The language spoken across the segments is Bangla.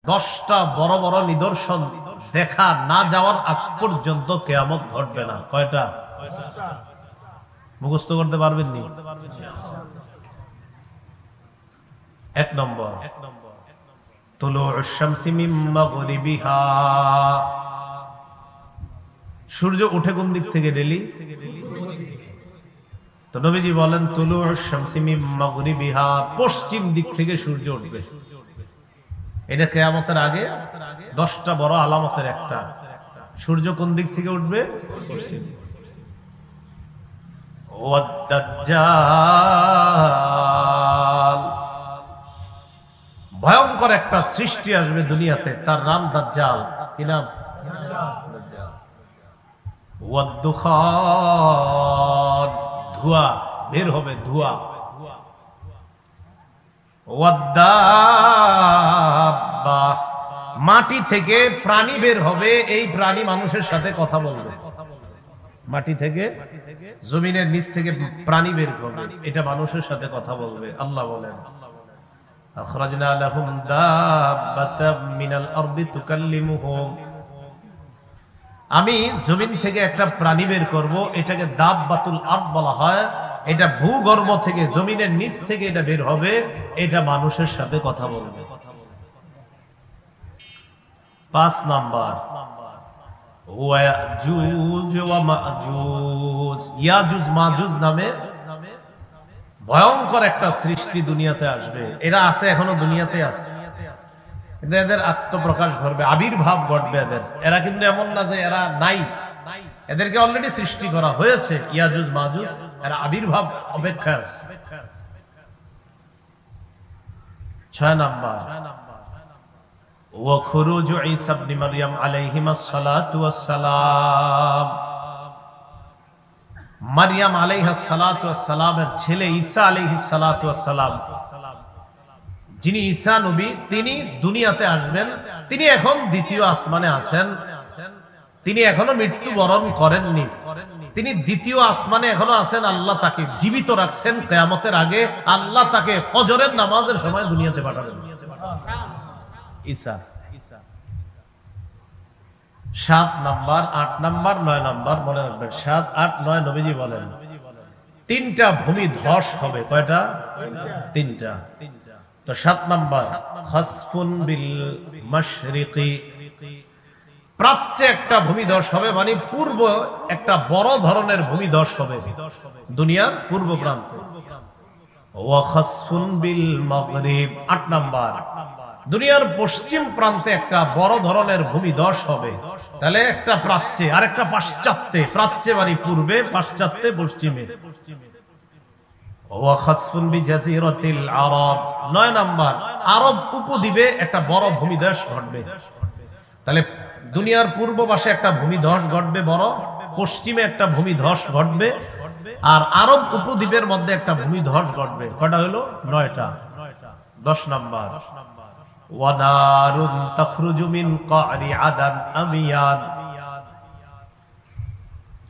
10টা বড় বড় নিদর্শন দেখা না যাওয়ার আগ পর্যন্ত কিয়ামত ঘটবে না। কয়টা? মুখস্থ করতে পারবেন নি? 1 নম্বর, তুলুউশ শামসি মিন মাগরিবিহা, সূর্য ওঠে কোন দিক থেকে? ডেলি। তো নবীজি বলেন তুলুউশ শামসি মিন মাগরিবিহা, পশ্চিম দিক থেকে সূর্য উঠবে। এটা কিয়ামতের আগে 10টা বড় আলামতের একটা। সূর্য কোন দিক থেকে উঠবে? পশ্চিম। ওয়াদ-দাজ্জাল, ভয়ঙ্কর একটা সৃষ্টি আসবে দুনিয়াতে, তার নাম দাজ্জাল। কি নাম? দাজ্জাল। ওয়াদ-দুখান, ধোঁয়া বের হবে, ধোঁয়া। ওয়াদ-দাব্বা, মাটি থেকে প্রাণী বের হবে, এই প্রাণী মানুষের সাথে কথা বলবে। মাটি থেকে, জমিনের নিচ থেকে প্রাণী বের করবে, এটা মানুষের সাথে কথা বলবে। আল্লাহ বলেন আখরাজনা লাহুম দাব্বাতাম মিনাল আরদি তুকাল্লিমুহুম, আমি জমিন থেকে একটা প্রাণী বের করব, এটাকে দাব্বাতুল আরদ বলা হয়। এটা ভূগর্ভ থেকে, জমিনের নিচ থেকে এটা বের হবে, এটা মানুষের সাথে কথা বলবে। 5 নাম্বার, ইয়াজুজ ওয়া মাজুজ, ইয়াজুজ মাজুজ নামে ভয়ঙ্কর একটা সৃষ্টি দুনিয়াতে আসবে। এরা আছে, এখনো দুনিয়াতে আছে, কিন্তু এদের আত্মপ্রকাশ ঘটবে, আবির্ভাব ঘটবে এদের। এরা কিন্তু এমন না যে এরা নাই, এদেরকে অলরেডি সৃষ্টি করা হয়েছে। ইয়াজুজ মাজুজ, এরা আবির্ভাব অপেক্ষায় আছে। 6 নাম্বার, ওয়া খুরুজু ঈসা ইবনে মারইয়াম আলাইহিমাস সালাতু ওয়াস সালাম, মারইয়াম আলাইহাস সালাতু ওয়াস সালামের ছেলে ঈসা আলাইহিস সালাতু ওয়াস সালাম, যিনি ঈসা নবী, তিনি দুনিয়াতে আসবেন। তিনি এখন দ্বিতীয় আসমানে আছেন, তিনি এখনো মৃত্যুবরণ করেননি, তিনি দ্বিতীয় আসমানে এখনো আছেন। আল্লাহ তাকে জীবিত রাখছেন, কিয়ামতের আগে আল্লাহ তাকে ফজরের নামাজের সময় দুনিয়াতে পাঠাবেন। ঈসা। 7 নাম্বার, 8 নাম্বার, 9 নাম্বার মনে রাখবেন। 7, 8, 9 নবীজি বলেন 3টা ভূমি ধস হবে। কয়টা? 3টা। তো 7 নাম্বার, খাসফুন বিল মাশরিকি, প্রাচ্যে একটা ভূমিধস হবে, মানে পূর্ব একটা বড় ধরনের ভূমিধস হবে দুনিয়ার পূর্ব প্রান্তে। ওয়া খাসফুন বিল মাগরিব, 8 নাম্বার, দুনিয়ার পশ্চিম প্রান্তে একটা বড় ধরনের ভূমিধস হবে। তাহলে একটা প্রাচ্যে আর একটা পাশ্চাত্যে, প্রাচ্যে মানে পূর্বে, পাশ্চাত্যে পশ্চিমে। ওয়া খাসফুন বিজাজিরাতিল আরব, 9 নাম্বার, আরব উপদ্বীপে একটা বড় ভূমিধস ঘটবে। তাহলে দুনিয়ার পূর্ব পাশে একটা ভূমিধস ঘটবে বড়, পশ্চিমে একটা ভূমিধস ঘটবে, আর আরব উপদ্বীপের মধ্যে একটা ভূমিধস ঘটবে। কয়টা হলো? 9টা। 10 নাম্বার, ওয়া নারুন তাখরুজু মিন ক্বারি আদান আমিয়ান,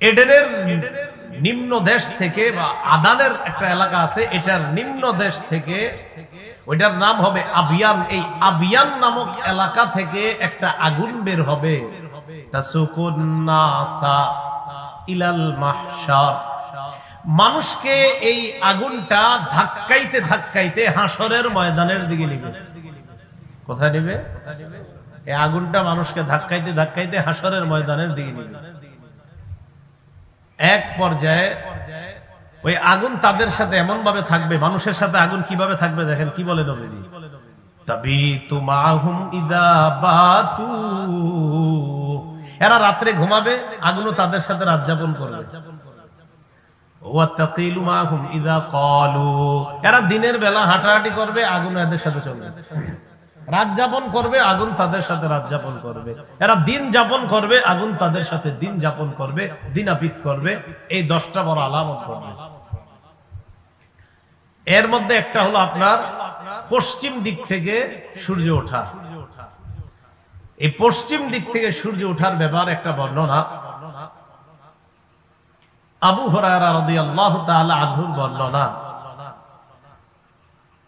এডেনের নিম্ন দেশ থেকে, বা আদানের একটা এলাকা আছে, এটার নিম্ন দেশ থেকে, ওইটার নাম হবে আবিয়ান। এই আবিয়ান নামক এলাকা থেকে একটা আগুন বের হবে। তাসুকুন নাসা ইলাল মাহশার, মানুষকে এই আগুনটা ধাক্কাইতে ধাক্কাইতে হাসরের ময়দানের দিকে নিবে। কোথায় নিবে? এই আগুনটা মানুষকে ধাক্কাইতে ধাক্কাইতে হাসরের ময়দানের দিকে নিবে। এক পর্যায়ে ওই আগুন তাদের সাথে এমন ভাবে থাকবে, মানুষের সাথে আগুন কিভাবে থাকবে দেখেন কি বলে নবীজি, তাবিতু মাহুম ইদা বাতু, এরা রাত্রে ঘুমাবে, আগুনও তাদের সাথে রাত যাপন করবে। ওয়া তাকিলু মাহুম ইদা ক্বালু, এরা দিনের বেলা হাঁটাহাঁটি করবে, আগুন এদের সাথে চলবে। রাত যাপন করবে, আগুন তাদের সাথে রাত যাপন করবে। এরা দিন যাপন করবে, আগুন তাদের সাথে দিন যাপন করবে, দিনাপিত করবে। এই 10টা বড় আলামত করবে। এর মধ্যে একটা হলো আপনার পশ্চিম দিক থেকে সূর্য ওঠা। এই পশ্চিম দিক থেকে সূর্য ওঠার ব্যাপার একটা বর্ণনা আবু হুরায়রা রাদিয়াল্লাহু তাআলা আনহুর বর্ণনা।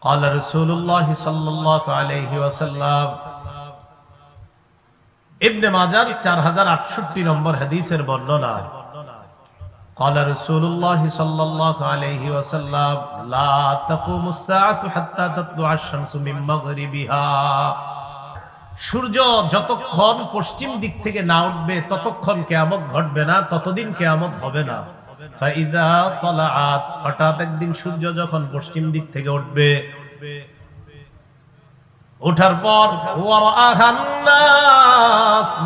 قال رسول الله صلى الله عليه وسلم ইবনে মাজার 4068 নম্বর হাদিসের বর্ণনা, قال رسول الله صلى الله عليه وسلم لا تقوم الساعة حتى تطلع الشمس من مغربها। সূর্য যতক্ষণ পশ্চিম দিক থেকে না উঠবে ততক্ষণ কিয়ামত ঘটবে না, ততদিন কিয়ামত হবে না। ফাইদা তালাআত, হঠাৎ একদিন সূর্য যখন পশ্চিম দিক থেকে উঠবে, ওঠার পর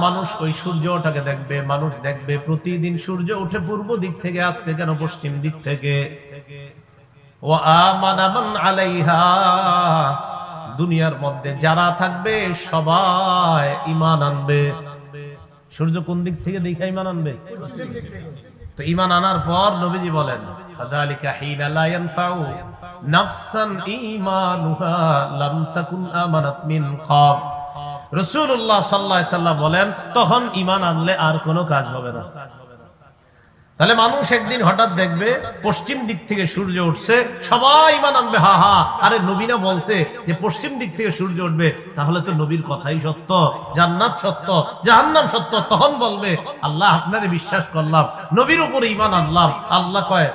মানুষ ওই সূর্যটাকে দেখবে, মানুষ দেখবে প্রতিদিন সূর্য উঠে পূর্ব দিক থেকে আসতে যেন পশ্চিম দিক থেকে। আলাইহা, দুনিয়ার মধ্যে যারা থাকবে সবাই ঈমান আনবে। সূর্য কোন দিক থেকে দেখে ঈমান আনবে? তো ঈমান আনার পর নবীজি বলেন ফাযালিকা হিনা লা ইয়ানফাউ নাফসান ঈমানুহা লাম তাকুন আমানাত মিন ক্বাব। রাসূলুল্লাহ সাল্লাল্লাহু আলাইহি সাল্লাম বলেন তখন ঈমান আনলে আর কোনো কাজ হবে না। তাহলে মানুষ একদিন হঠাৎ দেখবে পশ্চিম দিক থেকে সূর্য উঠছে, সবাই ঈমান আনবে। হা হা, আরে নবী না বলছে যে পশ্চিম দিক থেকে সূর্য উঠবে, তাহলে তো নবীর কথাই সত্য, জান্নাত সত্য, জাহান্নাম সত্য। তখন বলবে আল্লাহ আপনারে বিশ্বাস করলাম, নবীর উপরে ঈমান আনলাম। আল্লাহ কয়,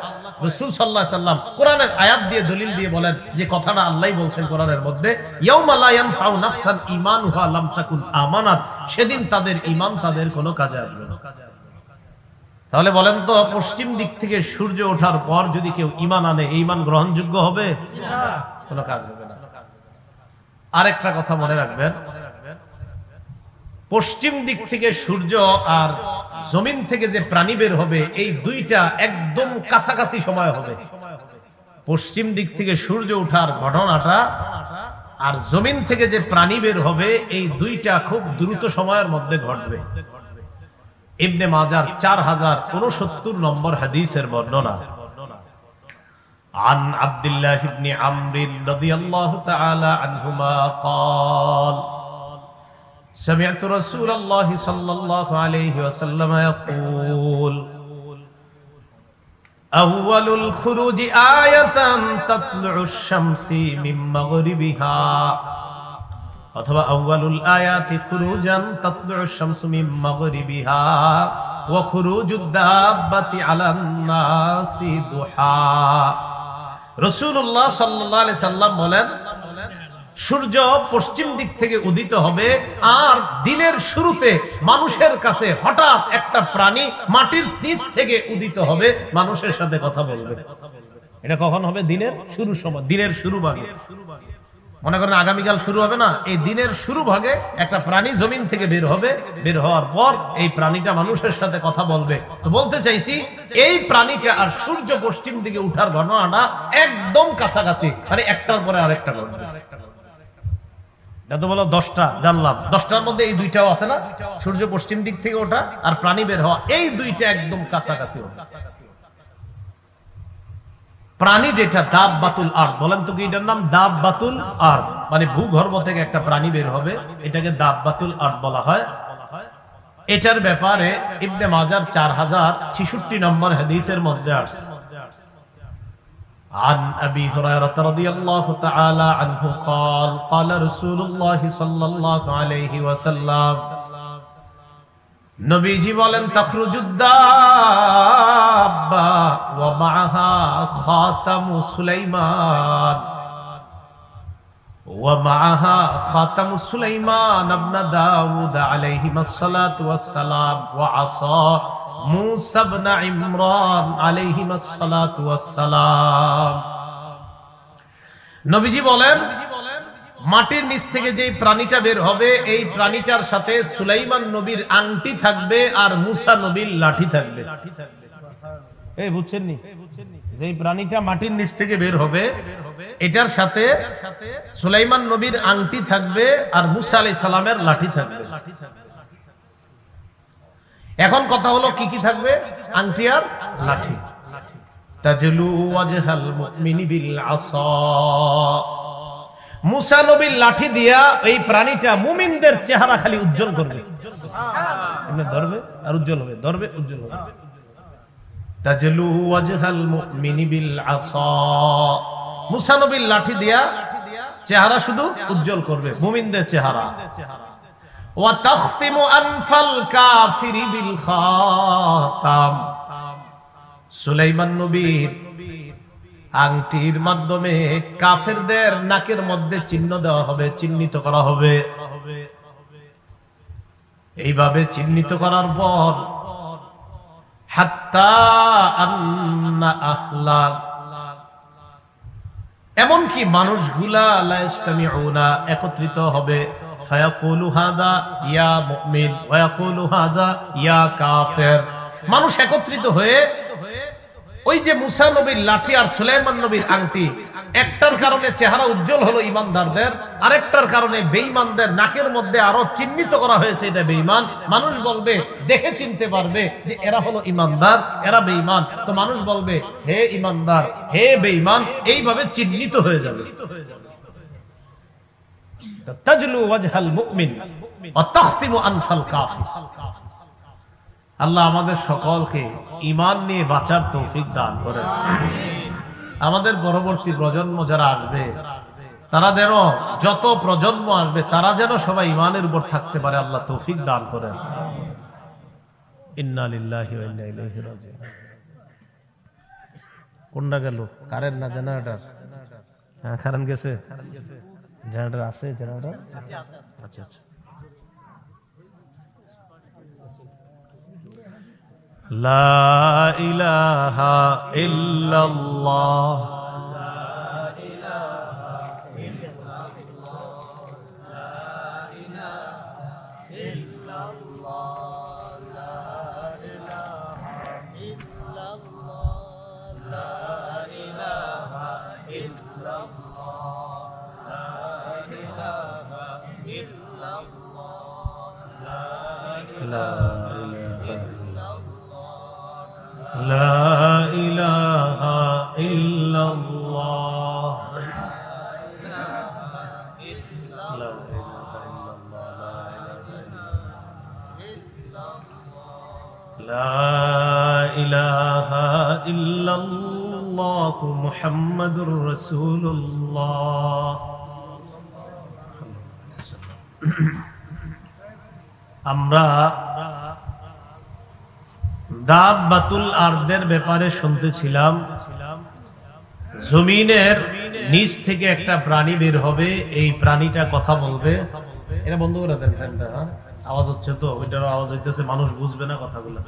রাসূল সাল্লাল্লাহু আলাইহি সাল্লাম কোরআনের আয়াত দিয়ে দলিল দিয়ে বলেন যে কথাটা আল্লাহই বলছেন কোরআনের মধ্যে, ইয়াউমা লা ইয়ানফাউ নাফসান ঈমানুহা লাম তাকুন আমানাত, সেদিন তাদের ঈমান তাদের কোনো কাজে আসবে না। তাহলে বলেন তো পশ্চিম দিক থেকে সূর্য ওঠার পর যদি কেউ ঈমান আনে, এই ঈমান গ্রহণযোগ্য হবে? কোনো কাজ হবে না। আরেকটা কথা মনে রাখবেন, পশ্চিম দিক থেকে সূর্য আর জমিন থেকে যে প্রাণী বের হবে, এই দুইটা একদম কাছাকাছি সময় হবে। পশ্চিম দিক থেকে সূর্য ওঠার ঘটনাটা আর জমিন থেকে যে প্রাণী বের হবে, এই দুইটা খুব দ্রুত সময়ের মধ্যে ঘটবে। ইবনে মাজার 4069 নম্বর হাদিসের বর্ণনা, عن عبد الله بن عمرو رضي الله تعالى عنهما قال سمعت رسول الله صلى الله عليه وسلم يقول أول الخروج آية تطلع الشمس من مغربها অথবা আউয়ালুল আয়াতি খুরুজান তাতলু'ুশ শামসু মিন মাগরিবিহা ওয়া খুরুজুদ দাব্বাতি আলান নাসি দুহা। রাসূলুল্লাহ সাল্লাল্লাহু আলাইহি সাল্লাম বলেন সূর্য পশ্চিম দিক থেকে উদিত হবে, আর দিনের শুরুতে মানুষের কাছে হঠাৎ একটা প্রাণী মাটির নিচ থেকে উদিত হবে, মানুষের সাথে কথা বলবে। এটা কখন হবে? দিনের শুরু সময়, দিনের শুরু ভাগে। মনে করেন আগামীকাল শুরু হবে না, এই দিনের শুরু ভাগে একটা প্রাণী জমিন থেকে বের হবে, বের হওয়ার পর এই প্রাণীটা মানুষের সাথে কথা বলবে। তো বলতে চাইছি এই প্রাণীটা আর সূর্য পশ্চিম দিকে উঠার ঘটনাটা একদম কাছাকাছি, মানে একটার পরে আরেকটা ঘটবে। এটা তো বলো 10টা জানলাম, 10টার মধ্যে এই দুইটাও আছে না, সূর্য পশ্চিম দিক থেকে ওঠা আর প্রাণী বের হওয়া, এই দুইটা একদম কাছাকাছি। প্রাণী যেটা দাব্বাতুল আরদ, বলেন তো কি এটার নাম? দাব্বাতুল আরদ, মানে ভূগর্ভ থেকে একটা প্রাণী বের হবে, এটাকে দাব্বাতুল আরদ বলা হয়। এটার ব্যাপারে ইবনে মাজার 4066 নম্বর হাদিসের মধ্যে আসছে, عن أبي هريرة رضي الله تعالى عنه قال قال رسول الله صلى الله عليه وسلم নবীজি বলেন তাখরুজুদ দাব্বা ওয়া মাআহা খাতামু সুলাইমান ওয়া মাআহা খাতামু সুলাইমান ইবনে দাউদ আলাইহিস সালাতু ওয়াস সালাম ওয়া আসা মূসা ইবনে ইমরান আলাইহিস সালাতু ওয়াস সালাম। নবীজি বলেন মাটির নিচ থেকে যে প্রাণীটা বের হবে, এই প্রাণীটার সাথে সুলাইমান নবীর আংটি থাকবে আর মূসা নবীর লাঠি থাকবে। এই বুঝছেন নি, যে প্রাণীটা মাটির নিচ থেকে বের হবে, এটার সাথে সুলাইমান নবীর আংটি থাকবে আর মূসা আলাইহিস সালামের লাঠি থাকবে। এখন কথা হলো কি কি থাকবে? আংটি আর লাঠি। তাজলু ওয়াজহাল মুমিনি বিল আসা, মূসা নবীর লাঠি দিয়া এই প্রাণীটা মুমিনদের চেহারা খালি উজ্জ্বল করবে, এমনি ধরবে আর উজ্জ্বল হবে, ধরবে উজ্জ্বল হবে। তাজলু ওয়াজহাল মুমিনি বিল আসা, মূসা নবীর লাঠি দিয়া চেহারা শুধু উজ্জ্বল করবে, মুমিনদের চেহারা। ওয়া তাখতিমু আনফাল কাফিরি বিল খাতাম। সুলাইমান নবীর আংটির মাধ্যমে কাফেরদের নাকের মধ্যে চিহ্ন দেওয়া হবে, চিহ্নিত করা হবে। এইভাবে চিহ্নিত করার পর হাত্তা আন্না আহলা, এমনকি মানুষগুলা লা ইসতামিউনা, একত্রিত হবে। ফায়াকুলু হাদা ইয়া মুমিন ওয়া ইয়াকুলু হাযা ইয়া কাফির। মানুষ একত্রিত হয়ে ওই যে মুসা নবীর লাঠি আর সুলাইমান নবীর আংটি, একটার কারণে চেহারা উজ্জ্বল হলো ইমানদারদের, আরেকটার কারণে বেঈমানদের নাকের মধ্যে আরো চিহ্নিত করা হয়েছে এটা বেঈমান। মানুষ বলবে, দেখে চিনতে পারবে যে এরা হলো ইমানদার, এরা বেঈমান। তো মানুষ বলবে হে ইমানদার, হে বেঈমান, এইভাবে চিহ্নিত হয়ে যাবে। তাজলু ওয়াজহাল মুমিন ওয়া তাখতিমু আনফাল কাফির। আল্লাহ আমাদের সকলকে ঈমান নিয়ে বাঁচার তৌফিক দান করেন। আমাদের পরবর্তী প্রজন্ম যারা আসবে, তারা যেন, যত প্রজন্ম আসবে তারা যেন সবাই ঈমানের উপর থাকতে পারে, আল্লাহ তৌফিক দান করেন। ইন্না লিল্লাহি ওয়া ইন্না ইলাইহি রাজিউন। কোনটা গেল? কারেন্ট না জেনারেটর? হ্যাঁ, কারেন্ট গেছে। জেনারেটর আছে? জেনারেটর আচ্ছা আচ্ছা। লা ইলাহা ইল্লাল্লাহ لا إله إلا الله لا إله إلا الله محمد رسول الله। আমরা দাব্বাতুল আরদের ব্যাপারে শুনতেছিলাম, জমিনের নিচ থেকে একটা প্রাণী বের হবে, এই প্রাণীটা কথা বলবে। এটা বন্ধ করে দেন ফ্যানটা, আওয়াজ হচ্ছে তো, ওইটারও আওয়াজ হইতেছে, মানুষ বুঝবে না কথাগুলো।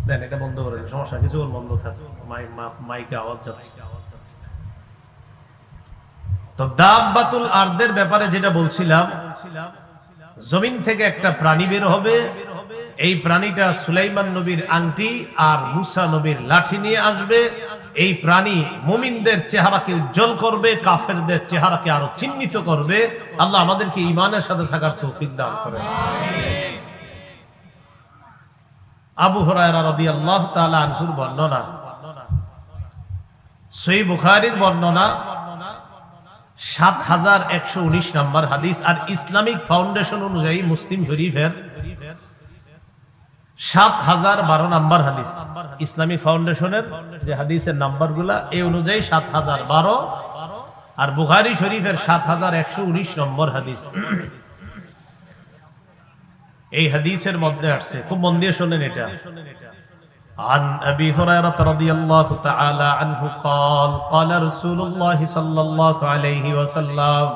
দেন এটা বন্ধ করে দেন, সমস্যা কিছুক্ষণ বন্ধ থাকে, মাইকে আওয়াজ যাচ্ছে। তো দাব্বাতুল আরদের ব্যাপারে যেটা বলছিলাম, জমিন থেকে একটা প্রাণী বের হবে, এই প্রাণীটা সুলাইমান নবীর আংটি আর মুসা নবীর লাঠি নিয়ে আসবে। এই প্রাণী মুমিনদের চেহারাকে উজ্জ্বল করবে, কাফেরদের চেহারাকে আরো চিহ্নিত করবে। আল্লাহ আমাদেরকে ঈমানের সাথে থাকার তৌফিক দান করেন। আবু হুরায়রা রাদিয়াল্লাহু তাআলা আনহুর বর্ণনা, সহিহ বুখারীর বর্ণনা, ৭১১৯ নম্বর হাদিস। আর ইসলামিক ফাউন্ডেশন অনুযায়ী মুসলিম শরীফের ৭০১২ নম্বর হাদিস। ইসলামিক ফাউন্ডেশনের যে হাদিসের নাম্বারগুলা এই অনুযায়ী ৭০১২, আর বুখারী শরীফের ৭১১৯ নম্বর হাদিস। এই হাদিসের মধ্যে আসছে, খুব মন দিয়ে শুনেন এটা। عن أبي هريرة رضي الله تعالى عنه قال قال رسول الله صلى الله عليه وسلم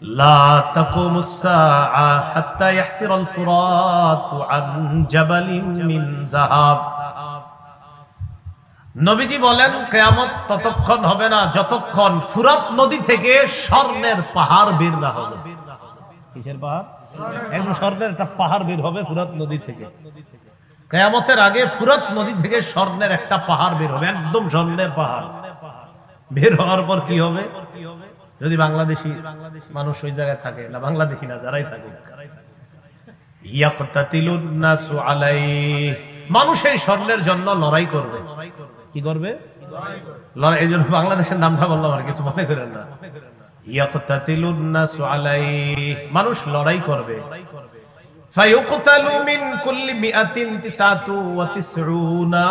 لا تقوم الساعة حتى يحسر الفرات عن جبل من ذهب। নবীজি বলেন, কিয়ামত ততক্ষণ হবে না যতক্ষণ ফুরাত নদী থেকে স্বর্ণের পাহাড় বের না হবে। কিসের পাহাড়? একদম স্বর্ণের একটা পাহাড় বের হবে ফুরাত নদী থেকে। কিয়ামতের আগে ফুরাত নদী থেকে স্বর্ণের একটা পাহাড় বের হবে, একদম স্বর্ণের পাহাড়। বের হওয়ার পর কি হবে? যদি বাংলাদেশি মানুষ ওই জায়গায় থাকে, না বাংলাদেশি না যারাই থাকে, ইয়াকতাতিলুন নাসু আলাইহি, মানুষ এই স্বর্ণের জন্য লড়াই করবে। কি করবে? লড়াই। এই জন্য বাংলাদেশের নামটা বললাম, আর কিছু মনে করেন না। ইয়াকতাতিলুন নাসু আলাইহি, মানুষ লড়াই করবে। ফায়ুকতালু মিন কুল্লি মিআতিন তিসআতু ওয়া তিসউনা,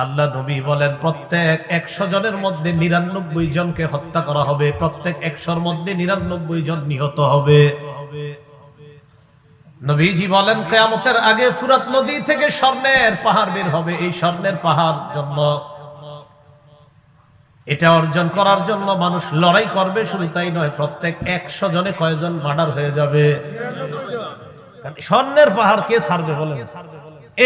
আল্লাহ নবী বলেন প্রত্যেক 100 জনের মধ্যে 99 জনকে হত্যা করা হবে, প্রত্যেক 100-র মধ্যে 99 জন নিহত হবে। নবীজি বলেন কিয়ামতের আগে ফুরাত নদী থেকে স্বর্ণের পাহাড় বের হবে। এই স্বর্ণের পাহাড় জন্য, এটা অর্জন করার জন্য মানুষ লড়াই করবে। শুধু তাই নয়, প্রত্যেক 100 জনে কয়জন মার্ডার হয়ে যাবে? স্বর্ণের পাহাড় কে ছাড়বে বলেন?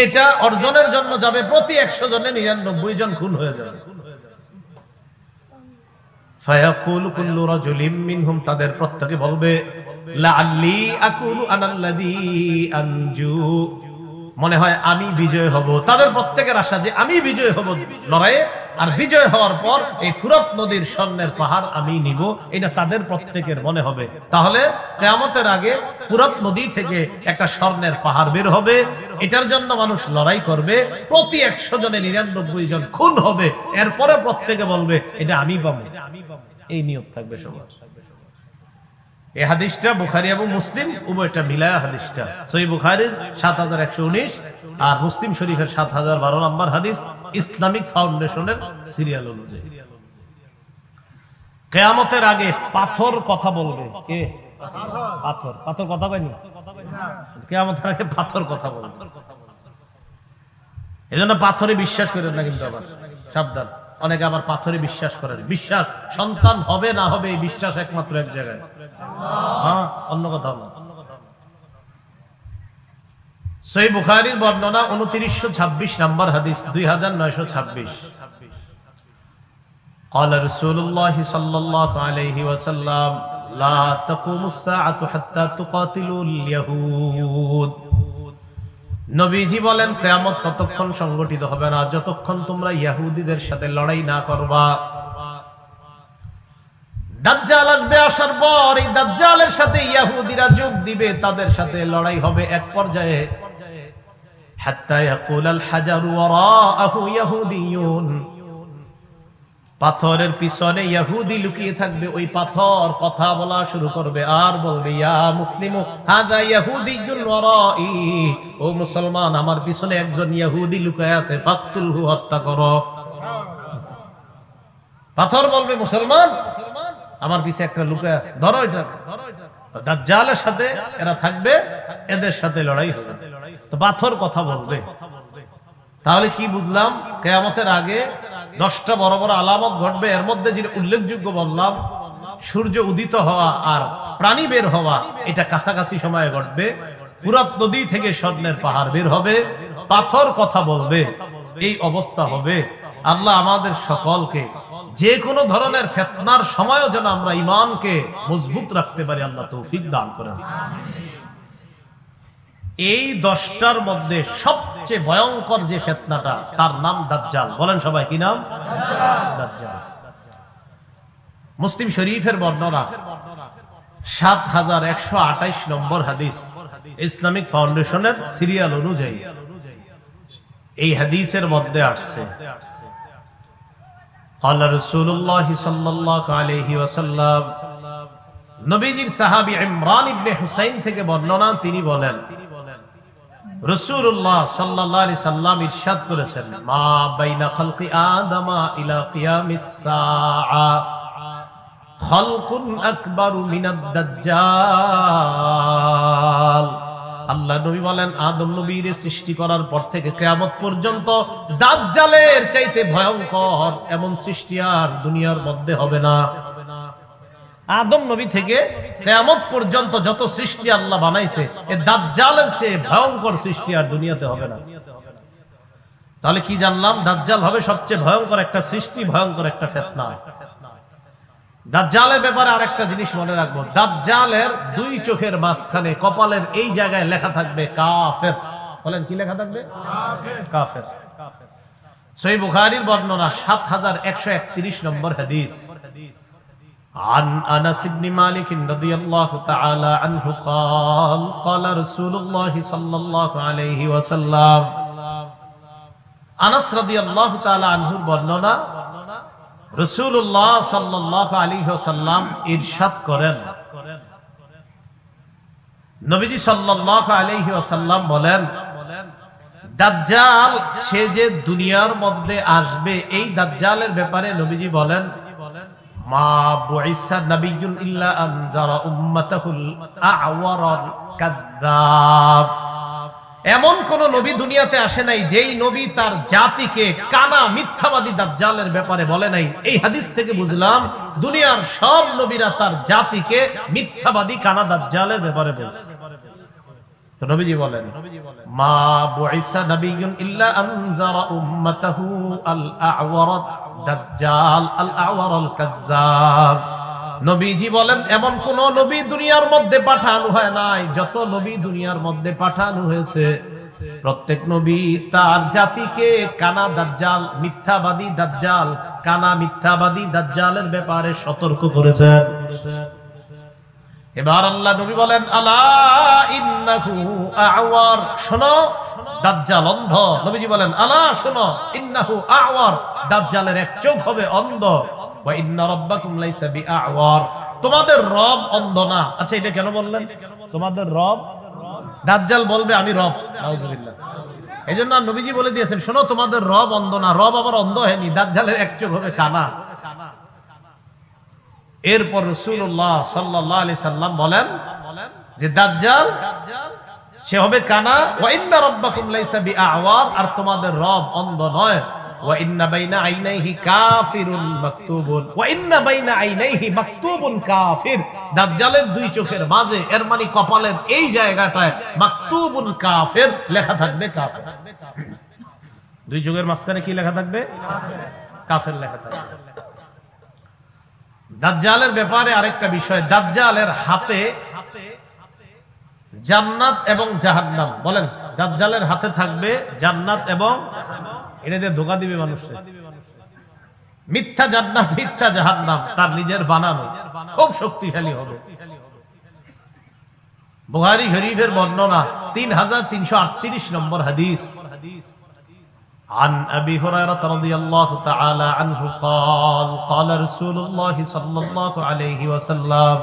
এটা অর্জনের জন্য যাবে প্রতি 100 জনে 99 জন খুন হয়ে যাবে। ফায়াকুল কুল্লু রাজুলিম মিনহুম, তাদের প্রত্যেকে বলবে লাআল্লি আকুনু আনাল্লাযী আনজু, মনে হয় আমি বিজয় হব। তাদের প্রত্যেকের আশা যে আমি বিজয় হব লড়াইয়ে, আর বিজয় হওয়ার পর এই ফুরাত নদীর স্বর্ণের পাহাড় আমি নিব, এটা তাদের প্রত্যেকের মনে হবে। তাহলে কিয়ামতের আগে ফুরাত নদী থেকে একটা স্বর্ণের পাহাড় বের হবে, এটার জন্য মানুষ লড়াই করবে। প্রতি 100 জনে 99 জন খুন হবে, এরপরে প্রত্যেকে বলবে এটা আমি পাবো। এই নিয়ত থাকবে সবার। এই হাদিসটা বুখারী এবং মুসলিম উভয়টা মিলায়া হাদিসটা। সহিহ বুখারীর 7119 আর মুসলিম শরীফের 7012 নম্বর হাদিস, ইসলামিক ফাউন্ডেশনের সিরিয়াল অনুযায়ী। কিয়ামতের আগে পাথর কথা বলবে। কে? পাথর। পাথর কথা কয়নি? কিয়ামতের আগে পাথর কথা বলবে। এজন্য পাথরে বিশ্বাস করেন না কিন্তু, আবার সাবধান। অনেকে আবার পাথরে বিশ্বাস করেন। বিশ্বাস সন্তান হবে না হবে এই বিশ্বাস একমাত্র এক জায়গায়, অন্য কথা না। সহিহ বুখারীর বর্ণনা 2926 নম্বর হাদিস, 2926। قال رسول الله صلى الله عليه وسلم لا تقوم الساعة حتى تقاتلوا اليهود। নবীজি বলেন কিয়ামত ততক্ষণ সংগঠিত হবে না যতক্ষণ তোমরা ইহুদিদের সাথে লড়াই না করবা। দাজ্জাল আসবে, আসার পর এই দাজ্জালের সাথে ইহুদিরা যোগ দিবে, তাদের সাথে লড়াই হবে। এক পর্যায়ে হাত্তা ইয়াকুলাল হাজারু ওয়ারাআহু ইয়াহুদিয়ুন, পাথরের পিছনে ইহুদি লুকিয়ে থাকবে। ওই পাথর কথা বলা শুরু করবে আর বলবে ইয়া মুসলিমু হাযা ইহুদিয়ুন ওয়ারাই, ও মুসলমান আমার পিছনে একজন ইহুদি লুকায় আছে, ফাকতুলহু, হত্যা করো। পাথর বলবে মুসলমান আমার পিছে একটা লুকায় আছে, ধরো এটা। দাজ্জালের সাথে এরা থাকবে, এদের সাথে লড়াই হবে। তো পাথর কথা বলবে। তাহলে কি বুঝলাম? কিয়ামতের আগে 10টা বড় বড় আলামত ঘটবে। এর মধ্যে যেটা উল্লেখযোগ্য বললাম, সূর্য উদিত হওয়া আর প্রাণী বের হওয়া, এটা কাছাকাছি সময়ে ঘটবে। ফুরাত নদী থেকে স্বর্ণের পাহাড় বের হবে, পাথর কথা বলবে, এই অবস্থা হবে। আল্লাহ আমাদের সকলকে যে কোনো ধরনের ফিতনার সময়ও যেন আমরা ঈমানকে মজবুত রাখতে পারি, আল্লাহ তৌফিক দান করেন। এই 10টার মধ্যে সবচেয়ে ভয়ঙ্কর যে ফিতনাটা, তার নাম দাজ্জাল। বলেন সবাই, কি নাম? দাজ্জাল। মুসলিম শরীফের বর্ণনা 7128 নম্বর হাদিস, ইসলামিক ফাউন্ডেশনের সিরিয়াল অনুযায়ী এই হাদিসের মধ্যে আসছে قال رسول الله صلى الله عليه وسلم, নবীজির সাহাবী ইমরান ইবনে হুসাইন থেকে বর্ণনা, তিনি বলেন রাসূলুল্লাহ সাল্লাল্লাহু আলাইহি সাল্লাম ইরশাদ করেছেন, মা বাইনা খালকি আদামা ইলা কিয়ামিস সাআ খালকুন আকবারু মিনাদ দাজ্জাল। আল্লাহ নবী বলেন আদম নবীর সৃষ্টি করার পর থেকে কিয়ামত পর্যন্ত দাজ্জালের চাইতে ভয়ঙ্কর এমন সৃষ্টি আর দুনিয়ার মধ্যে হবে না। আদম নবী থেকে কিয়ামত পর্যন্ত যত সৃষ্টি আল্লাহ বানাইছে, এই দাজ্জালের চেয়ে ভয়ঙ্কর সৃষ্টি আর দুনিয়াতে হবে না। তাহলে কি জানলাম? দাজ্জাল হবে সবচেয়ে ভয়ঙ্কর একটা সৃষ্টি, ভয়ঙ্কর একটা ফিতনা। দাজ্জালের ব্যাপারে আরেকটা জিনিস মনে রাখবো, দাজ্জালের দুই চোখের মাঝখানে কপালের এই জায়গায় লেখা থাকবে কাফের। বলেন কি লেখা থাকবে? কাফের। সহিহ বুখারীর বর্ণনা 7131 নম্বর হাদিস, عن أنس بن مالك رضي الله تعالى عنه قال قال رسول الله صلى الله عليه وسلم, আনাস রাদিয়াল্লাহু তাআলা আনহুর বর্ণনা, রাসূলুল্লাহ সাল্লাল্লাহু আলাইহি ওয়াসাল্লাম ইরশাদ করেন, নবীজি সাল্লাল্লাহু আলাইহি ওয়াসাল্লাম বলেন, দাজ্জাল সে যে দুনিয়ার মধ্যে আসবে, এই দাজ্জালের ব্যাপারে নবীজি বলেন, মা বুইসা নাবিয়্যুন ইল্লা আনজারা উম্মাতাহুল আ'ওয়ারাল কাযযাব। এমন কোন নবী দুনিয়াতে আসে নাই যেই নবী তার জাতিকে কানা মিথ্যাবাদী দাজ্জালের ব্যাপারে বলে নাই। এই হাদিস থেকে বুঝলাম দুনিয়ার সব নবীরা তার জাতিকে মিথ্যাবাদী কানা দাজ্জালের ব্যাপারে বলছে। তো নবীজি বলেন, মা বুইসা নাবিয়্যুন ইল্লা আনজারা উম্মাতাহু আল আ'ওয়ারাত দাজ্জাল আল আ'ওয়ারাল কাযযাব। নবীজি বলেন, এমন কোন নবী দুনিয়ার মধ্যে পাঠানো হয় নাই। যত নবী দুনিয়ার মধ্যে পাঠানো হয়েছে, প্রত্যেক নবী তার জাতিকে কানা দাজ্জাল, মিথ্যাবাদী দাজ্জাল, কানা মিথ্যাবাদী দাজ্জালের ব্যাপারে সতর্ক করেছেন। এবার আল্লাহ নবী বলেন, আলা ইন্নাহু আ'ওয়ার, শোনো দাজ্জাল অন্ধ। নবীজি বলেন, আলা শোনো ইন্নাহু আ'ওয়ার, দাজ্জালের এক চোখ হবে অন্ধ। ওয়া ইন্না রাব্বাকুম লাইসা বিআ'ওয়ার, তোমাদের রব অন্ধ না। আচ্ছা, এটা কেন বললেন তোমাদের রব? দাজ্জাল বলবে আমি রব, নাউজুবিল্লাহ। এইজন্য নবীজি বলে দিয়েছেন, শোনো তোমাদের রব অন্ধ না। রব আবার অন্ধ হয়নি, দাজ্জালের এক চোখ হবে কানা। এরপর রাসূলুল্লাহ সাল্লাল্লাহু আলাইহি সাল্লাম বলেন যে দাজ্জাল সে হবে কানা। ওয়া ইন্না রাব্বাকুম লাইসা বিআ'ওয়ার, আর তোমাদের রব অন্ধ নয়। ওয়া ইন্না বাইনা আইনাইহি কাফিরুন মাকতুবুন, ওয়া ইন্না বাইনা আইনাইহি মাকতুবুন কাফির, দাজ্জালের দুই চোখের মাঝে, এর মানে কপালের এই জায়গাটায় মাকতুবুন কাফির লেখা থাকবে, কাফের। দুই চোখের মাঝখানে কি লেখা থাকবে? কাফের লেখা থাকবে। দাজ্জালের ব্যাপারে আরেকটা বিষয়, দাজ্জালের হাতে জান্নাত এবং জাহান্নাম। বলেন, দাজ্জালের হাতে থাকবে জান্নাত এবং, এটা দিয়ে ধোঁকা দিবে মানুষকে। মিথ্যা জান্নাত মিথ্যা জাহান্নাম তার নিজের বানানো, খুব শক্তিশালী হবে। বুখারী শরীফের বর্ণনা 3338 নম্বর হাদিস। عن أبي هريرة رضي الله تعالى عنه قال قال رسول الله صلى الله عليه وسلم,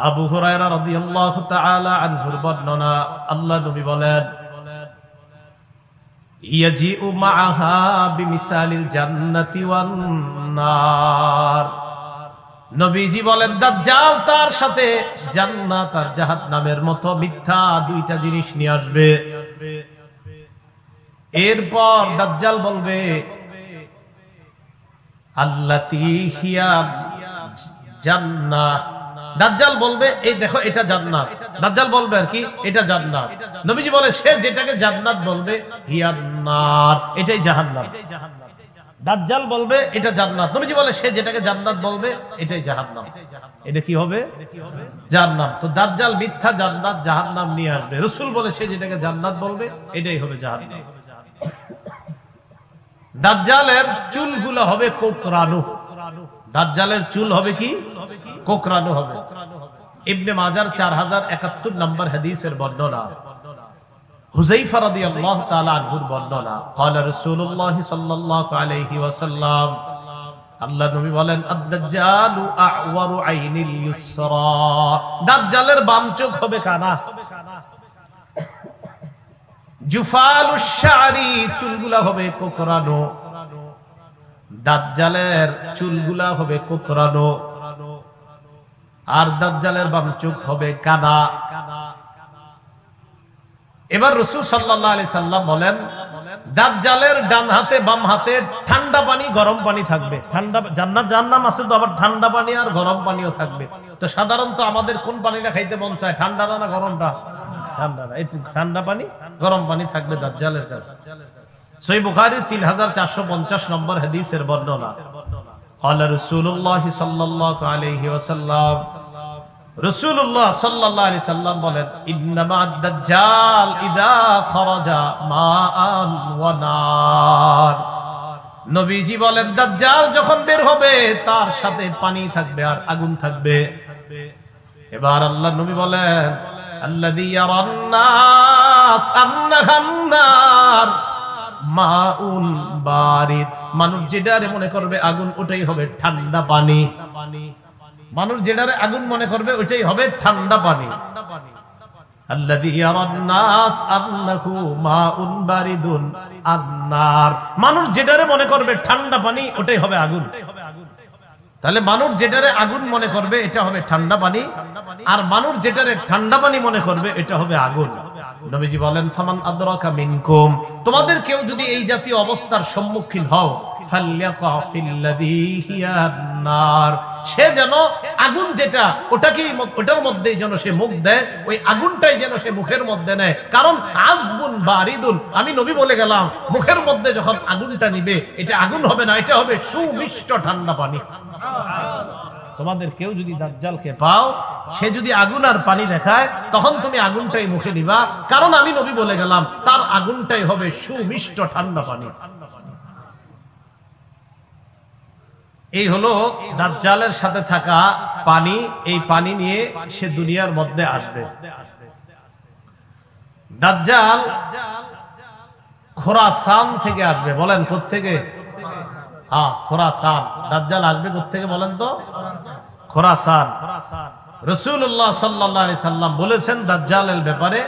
আবু হুরায়রা রাদিয়াল্লাহু তাআলা আনহুর বর্ণনা, আল্লাহ নবী বলেন, ইয়াজিউ মাআহা বিমিসালিল জান্নাতি ওয়ান নার। নবীজি বলেন, দাজ্জাল তার সাথে জান্নাত আর জাহান্নামের মতো মিথ্যা দুইটা জিনিস নিয়ে আসবে। এরপর দাজ্জাল বলবে, আল্লাতী হিয়া জান্নাহ, দাজ্জাল বলবে এই দেখো এটা জান্নাত। দাজ্জাল বলবে আর কি এটা জান্নাত। নবীজি বলে সে যেটাকে জান্নাত বলবে হিয়ান নার, এটাই জাহান্নাম। দাজ্জাল বলবে এটা জান্নাত, নবীজি বলে সে যেটাকে জান্নাত বলবে এটাই জাহান্নাম। এটা কি হবে? জাহান্নাম। তো দাজ্জাল মিথ্যা জান্নাত জাহান্নাম নিয়ে আসবে। রাসূল বলে সে যেটাকে জান্নাত বলবে এটাই হবে জাহান্নাম। দাজ্জালের চুলগুলো হবে কোকড়ানো। দাজ্জালের চুল হবে কি? কোকড়ানো হবে। ইবনে মাজার 4071 নম্বর হাদিসের বর্ণনা। হুযায়ফা রাদিয়াল্লাহু তাআলা আনহুর বর্ণনা, ক্বালা রাসূলুল্লাহ সাল্লাল্লাহু আলাইহি ওয়াসাল্লাম, আল্লাহ নবী বলেন, আদ-দাজ্জালু আ'ওয়ারু আইনিল ইউসরা, দাজ্জালের বাম চোখ হবে কানা। জুফালুশ শা'রি, চুলগুলা হবে কোকড়ানো। দাজ্জালের চুলগুলা হবে কোকড়ানো আর দাজ্জালের বাম চোখ হবে কানা। এবার রাসূল সাল্লাল্লাহু আলাইহি সাল্লাম বলেন, দাজ্জালের ডান হাতে বাম হাতে ঠান্ডা পানি গরম পানি থাকবে। ঠান্ডা জান্নাত জাহান্নাম আছে তো, আবার ঠান্ডা পানি আর গরম পানিও থাকবে। তো সাধারণত আমাদের কোন পানিটা খাইতে মন চায়, ঠান্ডাটা না গরমটা? ঠান্ডাটা। এই ঠান্ডা পানি গরম পানি থাকবে দাজ্জালের কাছে। সহিহ বুখারী 3450 নম্বর হাদিসের বর্ণনা। ক্বালা রাসূলুল্লাহ সাল্লাল্লাহু আলাইহি ওয়াসাল্লাম, রাসূলুল্লাহ সাল্লাল্লাহু আলাইহি সাল্লাম বলেন, ইন্নামা আদ-দাজ্জাল ইযা খারাজা মাআন ওয়া নার। নবীজি বলেন, দাজ্জাল যখন বের হবে তার সাথে পানি থাকবে আর আগুন থাকবে। এবার আল্লাহ নবী বলেন, আল্লাযী ইয়ারান নাস আন্নাহান নার মাউন বারিদ, মানুষ যেটারে মনে করবে আগুন ওটাই হবে ঠান্ডা পানি। মানুষ যেটারে আগুন মনে করবে ওইটাই হবে ঠান্ডা পানি। আল্লাযী ইয়ারান নাস আন্নাহু মাউন বারিদুন আন-নার। মানুষ যেটারে মনে করবে ঠান্ডা পানি, ওটাই হবে আগুন। তাহলে মানুষ যেটারে আগুন মনে করবে এটা হবে ঠান্ডা পানি, আর মানুষ যেটারে ঠান্ডা পানি মনে করবে এটা হবে আগুন। নবীজি বলেন, ফামান আদরাকা মিনকুম, তোমাদের কেউ যদি এই জাতীয় অবস্থার সম্মুখীন হও, ফালইয়াকা ফিল্লাযী হিয়ান নার, সে যেন আগুন যেটা ওটাকেই ওটার মধ্যেই যেন সে মুখ দেয়, ওই আগুনটাই যেন সে মুখের মধ্যে নেয়। কারণ আযবুন বারিদুন, আমি নবী বলে গেলাম, মুখের মধ্যে যখন আগুনটা নিবে এটা আগুন হবে না, এটা হবে সুমিষ্ট ঠান্ডা পানি। তোমাদের কেউ যদি দাজ্জালকে পাও, সে যদি আগুন আর পানি দেখায়, তখন তুমি আগুনটাই মুখে নিবা, কারণ আমি নবী বলে গেলাম তার আগুনটাই হবে সুমিষ্ট ঠান্ডা পানি। এই হলো দাজ্জালের সাথে থাকা পানি। এই পানি নিয়ে সে দুনিয়ার মধ্যে আসবে। দাজ্জাল খোরাসান থেকে আসবে। বলেন কোত্থেকে? হ্যাঁ, খোরাসান। দাজ্জাল আসবে কোত্থেকে বলেন তো? খোরাসান। রাসূলুল্লাহ সাল্লাল্লাহু আলাইহি সাল্লাম বলেছেন দাজ্জালের ব্যাপারে,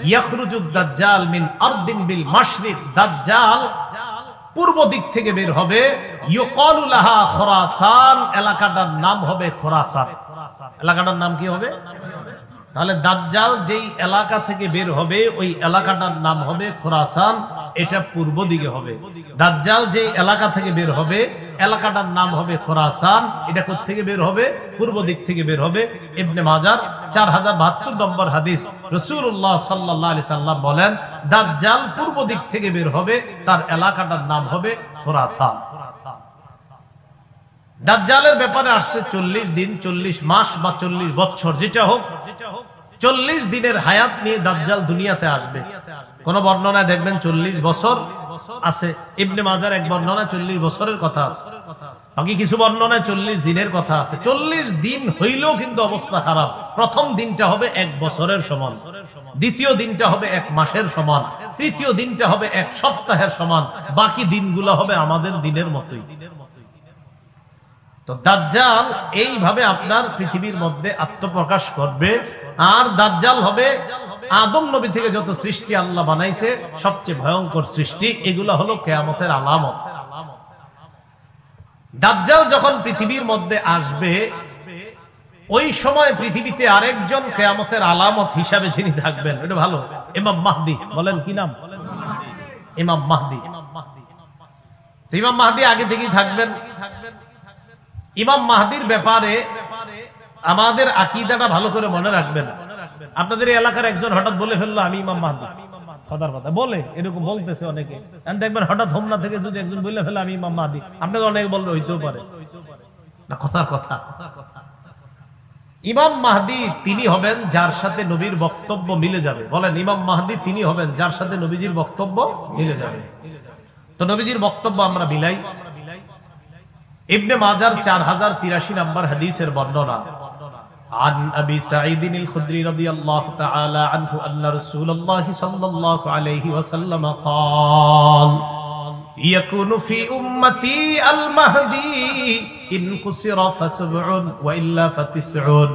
ইয়াখরুজুদ দাজ্জাল মিন আরদিন বিল মাশরিক, দাজ্জাল পূর্ব দিক থেকে বের হবে। ইউকালু লাহা খোরাসান, এলাকাটার নাম হবে খোরাসান। এলাকাটার নাম কি হবে? তাহলে দাজ্জাল যেই এলাকা থেকে বের হবে ওই এলাকাটার নাম হবে খোরাসান, এটা পূর্ব দিকে হবে। দাজ্জাল যে এলাকা থেকে বের হবে এলাকাটার নাম হবে খোরাসান, এটা কোথা থেকে বের হবে? পূর্ব দিক থেকে বের হবে। ইবনে মাজার 4072 নম্বর হাদিস, রাসূলুল্লাহ সাল্লাল্লাহু আলাইহি সাল্লাম বলেন, দাজ্জাল পূর্ব দিক থেকে বের হবে, তার এলাকাটার নাম হবে খোরাসান। দাজ্জালের ব্যাপারে আসছে 40 দিন, 40 মাস বা 40 বছর, যেটা হোক 40 দিনের হায়াত নিয়ে দাজ্জাল দুনিয়াতে আসবে। কোন বর্ণনায় দেখবেন 40 বছর আছে, ইবনে মাজার এক বর্ণনায় 40 বছরের কথা আছে, বাকি কিছু বর্ণনায় 40 দিনের কথা আছে। 40 দিন হইলেও কিন্তু অবস্থা খারাপ। প্রথম দিনটা হবে 1 বছরের সমান, দ্বিতীয় দিনটা হবে 1 মাসের সমান, তৃতীয় দিনটা হবে 1 সপ্তাহের সমান, বাকি দিনগুলো হবে আমাদের দিনের মতোই। তো দাজ্জাল এইভাবে আপনার পৃথিবীর মধ্যে আত্মপ্রকাশ করবে। আর দাজ্জাল হবে আদম নবী থেকে যত সৃষ্টি আল্লাহ বানাইছে সবচেয়ে ভয়ঙ্কর সৃষ্টি। এগুলো হলো কিয়ামতের আলামত। দাজ্জাল যখন পৃথিবীর মধ্যে আসবে, ওই সময় পৃথিবীতে আরেকজন কিয়ামতের আলামত হিসাবে যিনি থাকবেন, এটা ভালো, ইমাম মাহদি। বলেন কি নাম? ইমাম মাহদি। তো ইমাম মাহদি আগে থেকেই থাকবেন। ইমাম মাহদির ব্যাপারে আমাদের আকীদাটা ভালো করে মনে রাখবেন। আপনাদের এলাকার একজন হঠাৎ বলে ফেললো আমি ইমাম মাহদি, কথার কথা বলে, এরকম বলতেছে অনেকে, দেখবেন হঠাৎ হোমনা থেকে যদি একজন বলে ফেলে আমি ইমাম মাহদি, আপনাদের অনেকে বলবে হইতেও পারে না, কথার কথা। ইমাম মাহদি তিনি হবেন যার সাথে নবীর বক্তব্য মিলে যাবে। বলেন, ইমাম মাহদি তিনি হবেন যার সাথে নবীজির বক্তব্য মিলে যাবে। তো নবীজির বক্তব্য আমরা মিলাই। ইবনে মাজার 4083 নম্বর হাদিসের বর্ণনা, عن أبي سعيد الخدري رضي الله تعالى عنه أن رسول الله صلى الله عليه وسلم قال يكون في أمتي المهدي إن قصر فسبع وإلا فتسعون।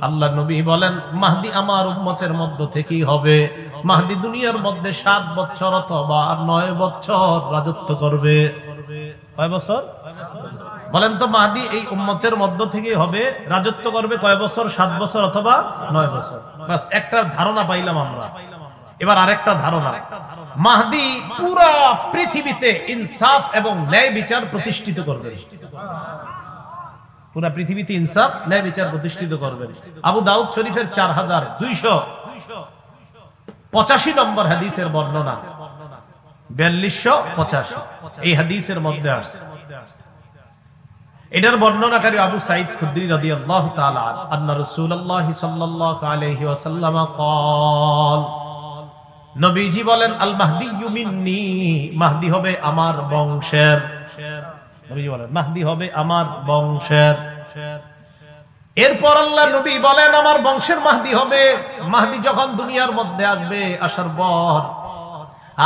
আল্লাহ নবী বলেন, মাহদি আমার উম্মতের মধ্য থেকেই হবে। মাহদি দুনিয়ার মধ্যে 7 বছর অথবা 9 বছর রাজত্ব করবে। কয় বছর বলেন তো? মাহদি এই উম্মতের মধ্য থেকেই হবে, রাজত্ব করবে কয় বছর? 7 বছর অথবা 9 বছর। বাস একটা ধারণা পাইলাম আমরা। এবার আরেকটা ধারণা, মাহদি পুরা পৃথিবীতে ইনসাফ এবং ন্যায় বিচার প্রতিষ্ঠিত করবে। পুরা পৃথিবীতে ইনসাফ ন্যায় বিচার প্রতিষ্ঠিত করবে। আবু দাউদ শরীফের 4285 নম্বর হাদিসের বর্ণনা, 4285 এই হাদিসের মধ্যে আসছে। এটার বর্ণনাকারী আবু সাঈদ খুদরি রাদিয়াল্লাহু তাআলা আন্না রাসূলুল্লাহ সাল্লাল্লাহু আলাইহি ওয়াসাল্লাম قال, নবীজি বলেন, আল মাহদিয়্যু মিন্নি, মাহদি হবে আমার বংশের। নবীজি বলেন মাহদি হবে আমার বংশের। এরপর আল্লাহ নবী বলেন আমার বংশের মাহদি হবে। মাহদি যখন দুনিয়ার মধ্যে আসবে, আসার পর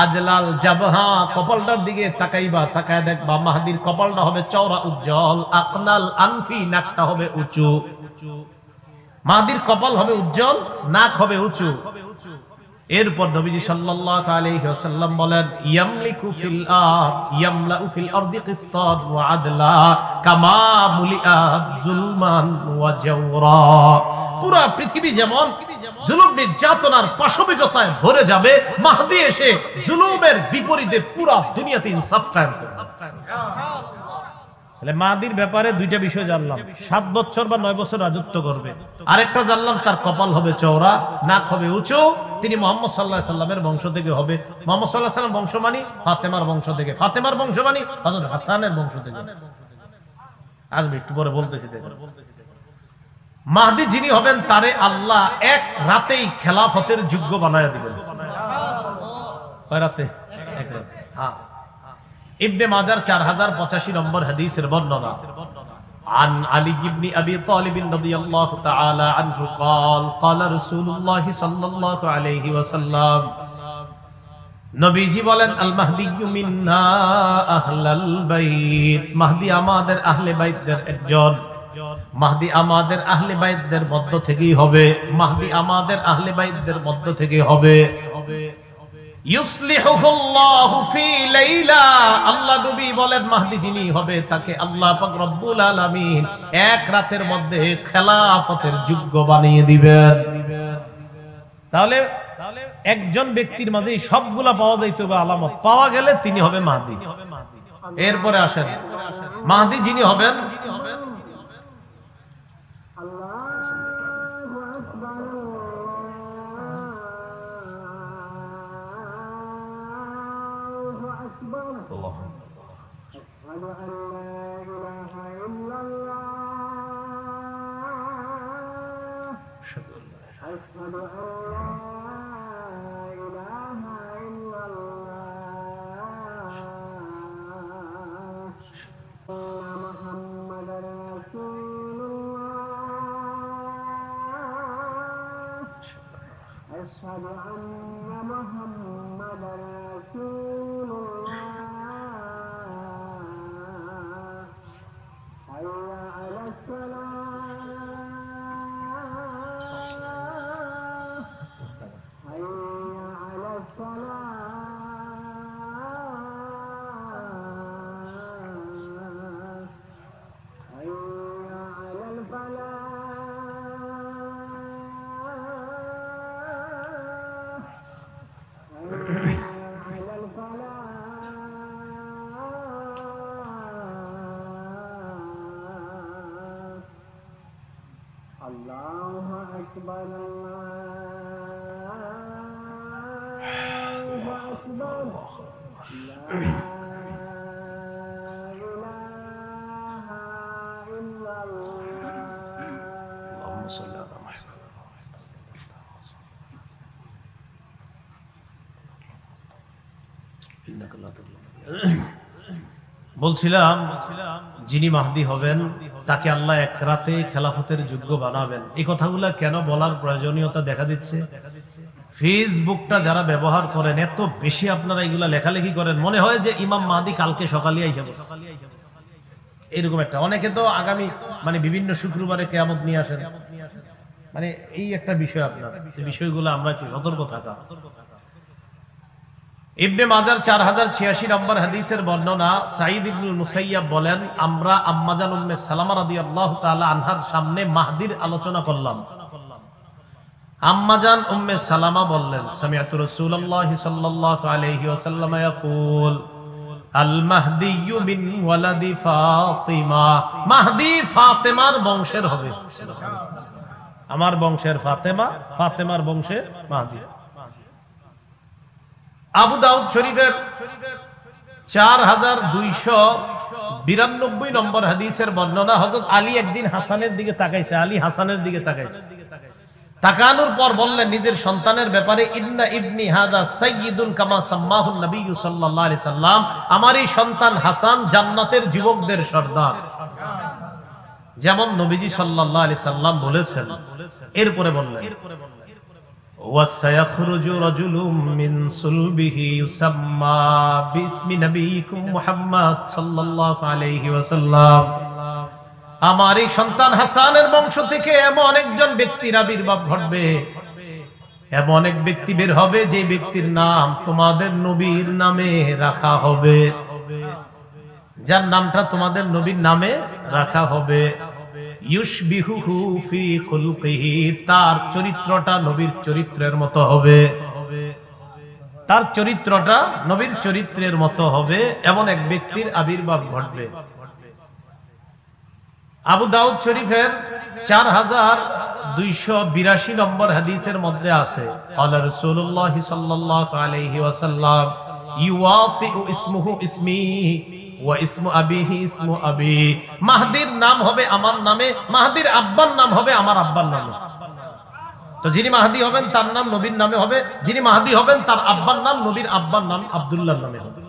আজলাল জাবহা, কপালটার দিকে তাকাইবা, তাকায় দেখবা মাহদির কপালটা হবে চওড়া উজ্জ্বল। আকনাল আনফি, নাকটা হবে উঁচু। মাহদির কপাল হবে উজ্জ্বল, নাক হবে উঁচু। এরপর নবীজি সাল্লাল্লাহু আলাইহি ওয়াসাল্লাম বলেন ইয়ামলিকু ফিল ইয়ামলাউ ফিল আরদি কিসতান ওয়া আদলা কামা মুলিআত যুলমান ওয়া জাওরা। পুরো পৃথিবী যেমন জুলুম নির্যাতনার পাশবিকতায় ভরে যাবে, মাহদী এসে জুলুমের বিপরীতে পুরো দুনিয়াতে ইনসাফ কায়েম করবে। তাহলে মাহদীর ব্যাপারে দুইটা বিষয় জানলাম, 7 বছর বা 9 বছর রাজত্ব করবে। আরেকটা জানলাম তার কপাল হবে চওড়া, নাক হবে উঁচু, তিনি মুহাম্মদ সাল্লাল্লাহু আলাইহি সাল্লামের বংশ থেকে হবে। মুহাম্মদ সাল্লাল্লাহু আলাইহি সাল্লাম বংশ মানে ফাতেমার বংশ থেকে, ফাতেমার বংশ মানে হযরত হাসানের বংশ থেকে। আসবে একটু পরে বলতেছি। মাহদী যিনি হবেন তারে আল্লাহ এক রাতেই খেলাফতের যোগ্য বানায়া দিবেন। কয় রাতে? এক রাতে। হ্যাঁ। ইবনে মাজার 4085 নম্বর হাদিসের বর্ণনা। عن علي بن أبي طالب رضي الله تعالى عنه قال قال رسول الله صلى الله عليه وسلم নবীজি বলেন আল মাহদিয়্যু মিন্না আহলাল বাইত, মাহদী আমাদের আহলে বাইতদের একজন। মাহদী আমাদের আহলে বাইতদের মধ্য থেকেই হবে, মাহদী আমাদের আহলে বাইতদের মধ্য থেকে হবে। ইউসলিহুল্লাহু ফি লাইলা, আল্লাহ নবী বলেন মাহদী যিনি হবে তাকে আল্লাহ পাক রব্বুল আলামিন এক রাতের মধ্যে খেলাফতের যোগ্য বানিয়ে দিবেন। তাহলে একজন ব্যক্তির মাঝে সবগুলা পাওয়া যাইতে হবে আলামত, পাওয়া গেলে তিনি হবে মাহদী। এরপরে আসেন মাহদী যিনি হবেন বলছিলাম যিনি মাহদী হবেন তাকে আল্লাহ এক রাতে খেলাফতের যোগ্য বানাবেন। এই কথাগুলা কেন বলার প্রয়োজনীয়তা দেখা দিচ্ছে, ফেসবুকটা যারা ব্যবহার করেন এত বেশি আপনারা এগুলা লেখালেখি করেন, মনে হয় যে ইমাম মাহদী কালকে সকালে আইসা এরকম একটা। অনেকে তো আগামী মানে বিভিন্ন শুক্রবারে কিয়ামত নিয়ে আসেন, মানে এই একটা বিষয় আপনার, এই বিষয়গুলো আমরা একটু সতর্ক থাকা। ইবনে মাজার 4086 নম্বর হাদিসের বর্ণনা, সাঈদ ইবনুল মুসাইয়াব বলেন আমরা আম্মাজান উম্মে সালামা রাদিয়াল্লাহু তাআলা আনহার সামনে মাহদীর আলোচনা করলাম। আম্মাজান উম্মে সালামা বললেন সামিআতু রাসূলুল্লাহি সাল্লাল্লাহু আলাইহি ওয়াসাল্লাম ইয়াকুল আল মাহদিয়্যু মিন ওয়ালাদি ফাতিমা, মাহদী ফাতেমার বংশের হবে। আমার বংশের ফাতেমা, ফাতেমার বংশে মাহদী। আবু দাউদ শরীফের 4292 নম্বর হাদিসের বর্ণনা, হযরত আলী একদিন হাসানের দিকে তাকাইছে, আলী হাসানের দিকে তাকাইছে, তাকানোর পর বললেন নিজের সন্তানের ব্যাপারে ইন্না ইবনি হাদা সাইয়্যিদুন কামা সাম্মাহু নবী সাল্লাল্লাহু আলাইহি সাল্লাম, আমার এই সন্তান হাসান জান্নাতের যুবকদের সর্দার, যেমন নবীজি সাল্লাল্লাহু আলাইহি সাল্লাম বলেছেন। এরপরে বললেন وَسَيَخْرُجُ رَجُلٌ مِّن صُلْبِهِ يُسَمَّى بِاسْمِ نَبِيِّكُمْ مُحَمَّدٍ صَلَّى اللَّهُ عَلَيْهِ وَسَلَّمَ, আমার এই সন্তান হাসানের বংশ থেকে এমন একজন ব্যক্তির আবির্ভাব ঘটবে এমন এক ব্যক্তি বের হবে যে ব্যক্তির নাম তোমাদের নবীর নামে রাখা হবে, যার নামটা তোমাদের নবীর নামে রাখা হবে। ইউশবিহুহু ফি খুলকিহি, তার চরিত্রটা নবীর চরিত্রের মতো হবে, তার চরিত্রটা নবীর চরিত্রের মতো হবে, এমন এক ব্যক্তির আবির্ভাব ঘটবে। আবু দাউদ শরীফের 4282 নম্বর হাদিসের মধ্যে আছে, ক্বালা রাসূলুল্লাহ সাল্লাল্লাহু আলাইহি ওয়াসাল্লাম ইউআতিউ ইসমুহু ইসমি ওয়া ইসমু আবিহি ইসমু আবি, মাহদির নাম হবে আমার নামে, মাহদির আব্বার নাম হবে আমার আব্বার নামে। তো যিনি মাহদি হবেন তার নাম নবীর নামে হবে, যিনি মাহদি হবেন তার আব্বার নাম নবীর আব্বার নাম আব্দুল্লাহর নামে হবে।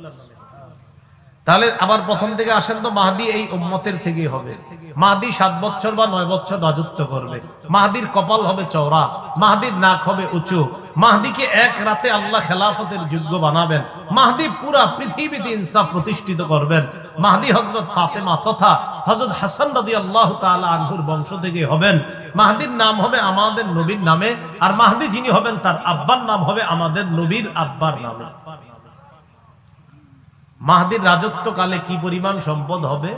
তাহলে আবার প্রথম থেকে আসেন তো, মাহদি এই উম্মতের থেকেই হবে। মাহদি 7 বছর বা 9 বছর রাজত্ব করবে। মাহদির কপাল হবে চওড়া, মাহদির নাক হবে উঁচু। মাহদিকে এক রাতে আল্লাহ খেলাফতের যোগ্য বানাবেন। মাহদি পুরা পৃথিবীতে ইনসাফ প্রতিষ্ঠিত করবেন। মাহদি হযরত ফাতেমা তথা হযরত হাসান রাদিয়াল্লাহু তাআলা আনহুর বংশ থেকে হবেন। মাহদির নাম হবে আমাদের নবীর নামে, আর মাহদি যিনি হবেন তার আব্বার নাম হবে আমাদের নবীর আব্বার নামে। মাহদির রাজত্বকালে কি পরিমাণ সম্পদ হবে?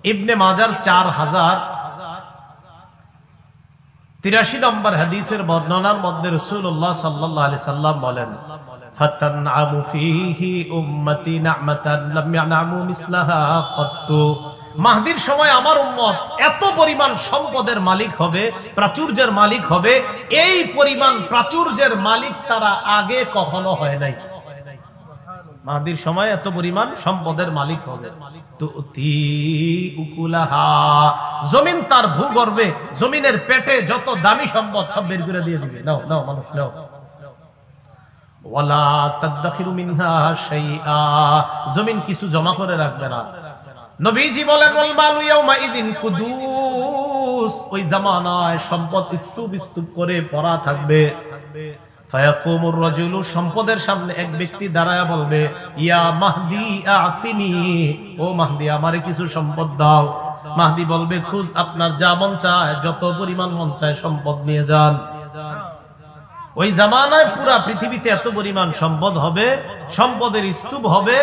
ইবনে মাজার 4083 নম্বর হাদিসের বর্ণনার মধ্যে রাসূলুল্লাহ সাল্লাল্লাহু আলাইহি সাল্লাম বলেন, ফাতানআমু ফীহি উম্মতি নি'মাতান লাম ইয়ানআমু মিসলাহা ক্বাত্তু। মাহদির সময় আমার উম্মত এত পরিমাণ সম্পদের মালিক হবে, প্রাচুর্যের মালিক হবে, এই পরিমাণ প্রাচুর্যের মালিক তারা আগে কখনো হয় নাই। মাহদির সময় এত পরিমাণ সম্পদের মালিক হবে। জমিন তার ভূগর্ভে, জমিনের পেটে যত দামি সম্পদ সব বের করে দিয়ে দিবে, নাও নাও মানুষ নাও। ওয়ালা তাদখিরু মিনহা শাইআ, জমিন কিছু জমা করে রাখবে না। নবীজি বলেন, ওয়াল মালু ইয়াউমা ইদিন কুদুস, ওই জামানায় সম্পদ স্তূপ স্তূপ করে ভরা থাকবে। ফায়াকুমুর রাজুলু, সম্পদের সামনে এক ব্যক্তি দাঁড়ায় বলবে, ইয়া মাহদি আতিনি, ও মাহদি আমারে কিছু সম্পদ দাও। মাহদি বলবে, খুঁজ, আপনার যা মন চায়, যত পরিমাণ মন চায় সম্পদ নিয়ে যান। ওই জামানায় পুরা পৃথিবীতে এত পরিমাণ সম্পদ হবে, সম্পদের স্তূপ হবে।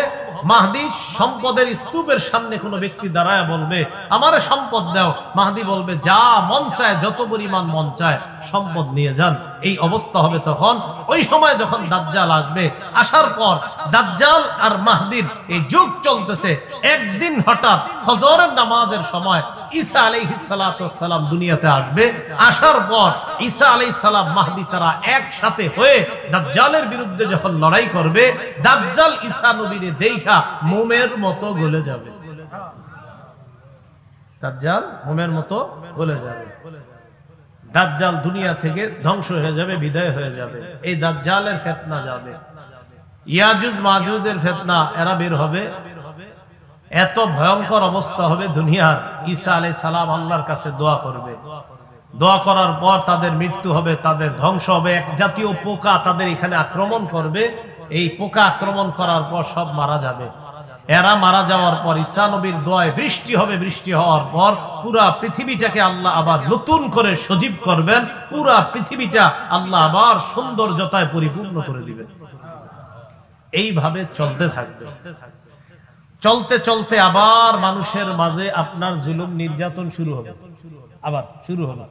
মাহদি সম্পদের স্তূপের সামনে কোনো ব্যক্তি দাঁড়ায় বলবে, আমারে সম্পদ দাও। মাহদি বলবে, যা মন চায়, যত পরিমাণ মন চায় সম্পদ নিয়ে যান। এই অবস্থা হবে তখন, ওই সময় যখন দাজ্জাল আসবে। আসার পর দাজ্জাল আর মাহদির এই যুগ চলতেছে। একদিন হঠাৎ ফজরের নামাজের সময় ঈসা আলাইহিস সালাতু ওয়াস সালাম দুনিয়াতে আসবে। আসার পর ঈসা আলাইহিস সালাম মাহদি তারা একসাথে হয়ে দাজ্জালের বিরুদ্ধে যখন লড়াই করবে, দাজ্জাল ঈসা নবীরে দেখা মোমের মতো গলে যাবে। দাজ্জাল মোমের মতো গলে যাবে। দাজ্জাল দুনিয়া থেকে ধ্বংস হয়ে যাবে, বিদায় হয়ে যাবে। এই দাজ্জালের ফিতনা যাবে, ইয়াজুজ মাজুজের ফিতনা, এরা বের হবে। এত ভয়ঙ্কর অবস্থা হবে দুনিয়ার। ঈসা আলাইহিস সালাম আল্লাহর কাছে দোয়া করবে। দোয়া করার পর তাদের মৃত্যু হবে, তাদের ধ্বংস হবে। এক জাতীয় পোকা তাদের এখানে আক্রমণ করবে। এই পোকা আক্রমণ করার পর সব মারা যাবে। এরা মারা যাওয়ার পর ঈসা নবীর দোয়ায় বৃষ্টি হবে। বৃষ্টি হওয়ার পর পুরা পৃথিবীটাকে আল্লাহ আবার নতুন করে সজীব করবেন। পুরা পৃথিবীটা আল্লাহ আবার সৌন্দর্যতায় পরিপূর্ণ করে দিবেন। এইভাবে চলতে থাকবে। চলতে চলতে আবার মানুষের মাঝে আপনার জুলুম নির্যাতন শুরু হবে, আবার শুরু হবে।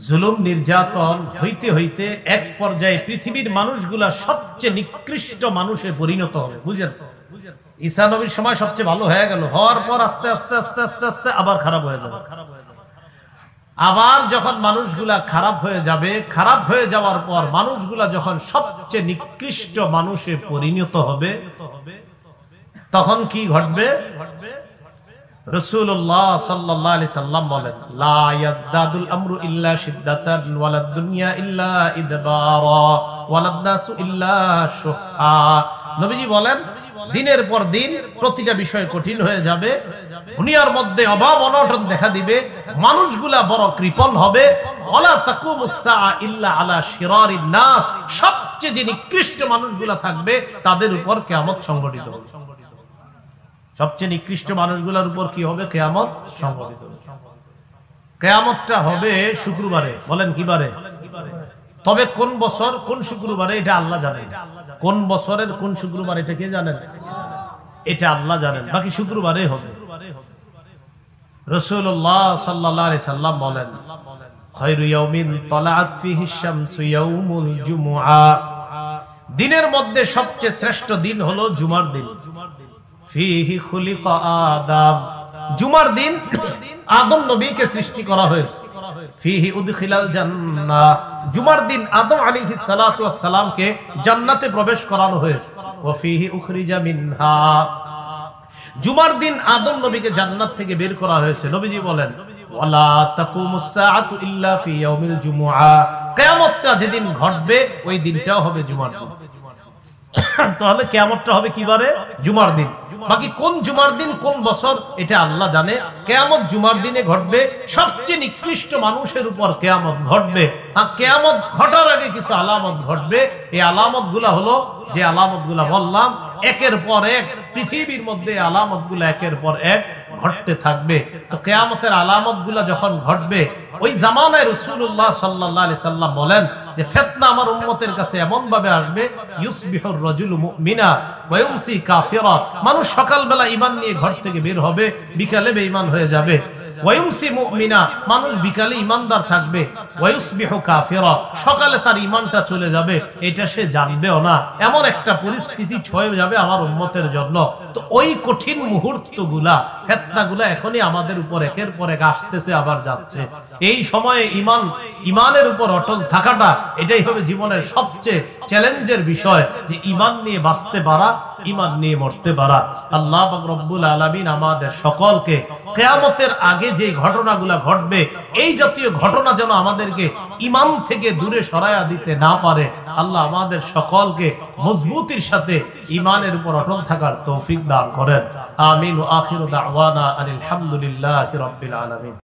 জুলুম নির্যাতন হইতে হইতে এক পর্যায়ে পৃথিবীর মানুষগুলা সবচেয়ে নিকৃষ্ট মানুষে পরিণত হবে। বুঝেন, ঈসা নবীর সময় সবচেয়ে ভালো হয়ে গেল, হওয়ার পর আস্তে আস্তে আস্তে আস্তে আস্তে আবার খারাপ হয়ে যাবে। আবার যখন মানুষগুলা খারাপ হয়ে যাবে, খারাপ হয়ে যাওয়ার পর মানুষগুলা যখন সবচেয়ে নিকৃষ্ট মানুষে পরিণত হবে, তখন কি ঘটবে? রাসূলুল্লাহ সাল্লাল্লাহু আলাইহি সাল্লাম বলেন, লা ইয়াজদাদুল আমরু ইল্লা শিদ্দাতান ওয়ালাদ দুনিয়া ইল্লা ইদবারা ওয়ালাদ নাসু ইল্লা শুহা। নবীজি বলেন, দিনের পর দিন প্রতিটা বিষয় কঠিন হয়ে যাবে। দুনিয়ার মধ্যে অভাব অনটন দেখা দিবে, মানুষগুলা বড় কৃপণ হবে। ওয়ালা তাকুমুস সাআ ইল্লা আলা শিরারিন নাস, সবচেয়ে যে নিকৃষ্ট মানুষগুলা থাকবে তাদের উপর কিয়ামত সংঘটিত হবে। সবচেয়ে নিকৃষ্ট মানুষগুলোর উপর কি হবে? কিয়ামত সংঘটিত হবে। কিয়ামতটা হবে শুক্রবারে। বলেন কি বারে? তবে কোন বছর কোন শুক্রবারে এটা আল্লাহ জানেন। কোন বছরের কোন শুক্রবার এটা কে জানেন? এটা আল্লাহ জানেন, বাকি শুক্রবারে হবে। রাসূলুল্লাহ সাল্লাল্লাহু আলাইহি সাল্লাম বলেন, খায়রু ইয়াউমিন তালাআত ফিহি শামসু ইয়াউমুল জুমআ, দিনের মধ্যে সবচেয়ে শ্রেষ্ঠ দিন হলো জুমার দিন। ফিহি খুলিকা আদম, জুমার দিন আদম নবীকে সৃষ্টি করা হয়েছে। ফিহি উদখিলাল জান্নাহ, জুমার দিন আদম আলাইহিস সালাতু ওয়াস সালামকে জান্নাতে প্রবেশ করানো হয়েছে। ওয়া ফিহি উখরিজা মিনহা, জুমার দিন আদম নবীকে জান্নাত থেকে বের করা হয়েছে। নবীজি বলেন, ওয়ালা তাকুমুস সাআতু ইল্লা ফি ইয়াউমিল জুমআ, কিয়ামতটা যেদিন ঘটবে ওই দিনটাও হবে জুমার দিন। তাহলে কিয়ামতটা হবে কি বারে? জুমার দিন। বাকি কোন জুমার দিন কোন বছর এটা আল্লাহ জানে। কিয়ামত জুমার দিনে ঘটবে, সবচেয়ে নিকৃষ্ট মানুষের উপর কিয়ামত ঘটবে। আর কিয়ামত ঘটার আগে কিছু আলামত ঘটবে। এই আলামতগুলো হলো যে আলামতগুলো বললাম, একের পর এক পৃথিবীর মধ্যে আলামতগুলো একের পর এক ঘটতে থাকবে। তো কিয়ামতের আলামতগুলো যখন ঘটবে, ওই জামানায় রাসূলুল্লাহ সাল্লাল্লাহু আলাইহি সাল্লাম বলেন যে ফিতনা আমার উম্মতের কাছে এমন ভাবে আসবে, ইউসবিহুর রাজুলু মুমিনা ওয়া ইউমসি কাফিরা, মানুষ সকালবেলা ঈমান নিয়ে ঘর থেকে বের হবে, বিকালে বেঈমান হয়ে যাবে। ওয়া ইউমসি মুমিনা, মানুষ বিকালে ঈমানদার থাকবে। ওয়া ইউসবিহু কাফিরা, সকালে তার ঈমানটা চলে যাবে, এটা সে জানবেও না। এমন একটা পরিস্থিতি ছয়ে যাবে আমার উম্মতের জন্য। তো ওই কঠিন মুহূর্তগুলা, ফিতনাগুলা এখনই আমাদের উপর একের পর এক আসতেছে, আবার যাচ্ছে। এই সময়ে ঈমানের উপর অটল থাকাটা, এটাই হবে জীবনের সবচেয়ে চ্যালেঞ্জের বিষয়, যে ঈমান নিয়ে বাঁচতে পারা, ঈমান নিয়ে মরতে পারা। আল্লাহ পাক রব্বুল আলামিন আমাদের সকলকে কিয়ামতের আগে যে ঘটনাগুলা ঘটবে, এই জাতীয় ঘটনা যেন আমাদেরকে ঈমান থেকে দূরে সরায়া দিতে না পারে। আল্লাহ আমাদের সকলকে মজবুতির সাথে ঈমানের উপর অটল থাকার তৌফিক দান করেন। আমিন। ওয়া আখিরু দাওয়ানা আলহামদুলিল্লাহি রাব্বিল আলামিন।